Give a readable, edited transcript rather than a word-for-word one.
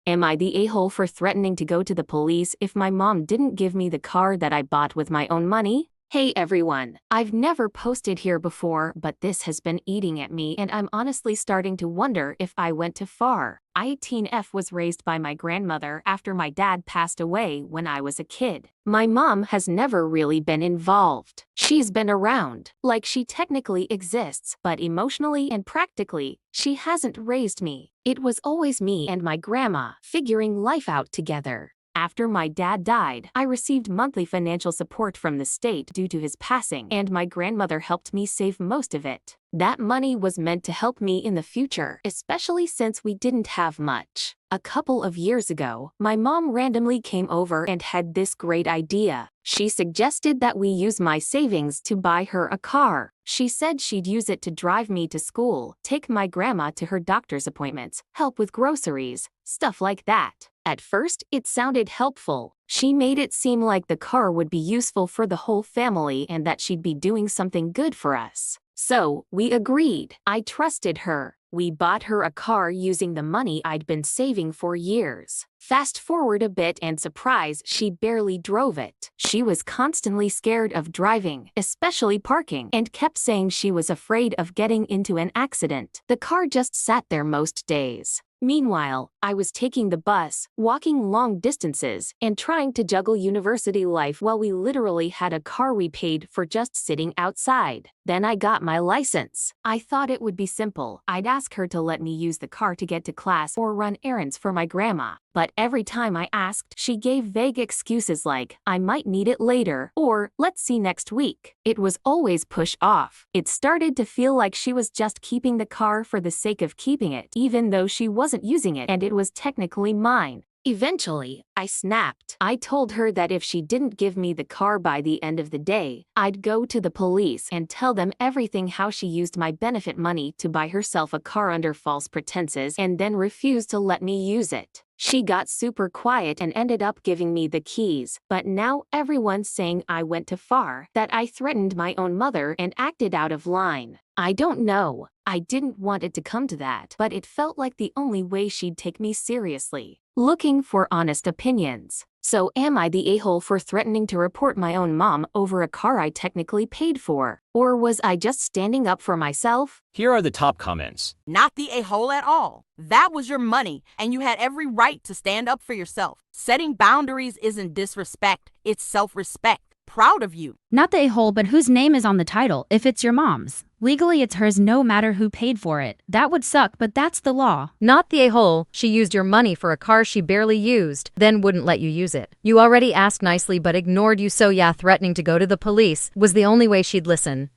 Am I the a-hole for threatening to go to the police if my mom didn't give me the car that I bought with my own money? Hey everyone, I've never posted here before, but this has been eating at me and I'm honestly starting to wonder if I went too far. I-18F was raised by my grandmother after my dad passed away when I was a kid. My mom has never really been involved. She's been around, like she technically exists, but emotionally and practically, she hasn't raised me. It was always me and my grandma figuring life out together. After my dad died, I received monthly financial support from the state due to his passing, and my grandmother helped me save most of it. That money was meant to help me in the future, especially since we didn't have much. A couple of years ago, my mom randomly came over and had this great idea. She suggested that we use my savings to buy her a car. She said she'd use it to drive me to school, take my grandma to her doctor's appointments, help with groceries, stuff like that. At first, it sounded helpful. She made it seem like the car would be useful for the whole family and that she'd be doing something good for us. So, we agreed. I trusted her. We bought her a car using the money I'd been saving for years. Fast forward a bit and surprise, she barely drove it. She was constantly scared of driving, especially parking, and kept saying she was afraid of getting into an accident. The car just sat there most days. Meanwhile, I was taking the bus, walking long distances, and trying to juggle university life while we literally had a car we paid for just sitting outside. Then I got my license. I thought it would be simple. I'd ask her to let me use the car to get to class or run errands for my grandma. But every time I asked, she gave vague excuses like, I might need it later, or let's see next week. It was always push off. It started to feel like she was just keeping the car for the sake of keeping it, even though she wasn't using it and it was technically mine. Eventually, I snapped. I told her that if she didn't give me the car by the end of the day, I'd go to the police and tell them everything, how she used my benefit money to buy herself a car under false pretenses and then refused to let me use it. She got super quiet and ended up giving me the keys, but now everyone's saying I went too far, that I threatened my own mother and acted out of line. I don't know. I didn't want it to come to that, but it felt like the only way she'd take me seriously. Looking for honest opinions. So am I the a-hole for threatening to report my own mom over a car I technically paid for? Or was I just standing up for myself? Here are the top comments. Not the a-hole at all. That was your money, and you had every right to stand up for yourself. Setting boundaries isn't disrespect, it's self-respect. Proud of you. Not the a-hole, but whose name is on the title if it's your mom's? Legally, it's hers no matter who paid for it. That would suck, but that's the law. Not the a-hole. She used your money for a car she barely used, then wouldn't let you use it. You already asked nicely but ignored you, so yeah, threatening to go to the police was the only way she'd listen.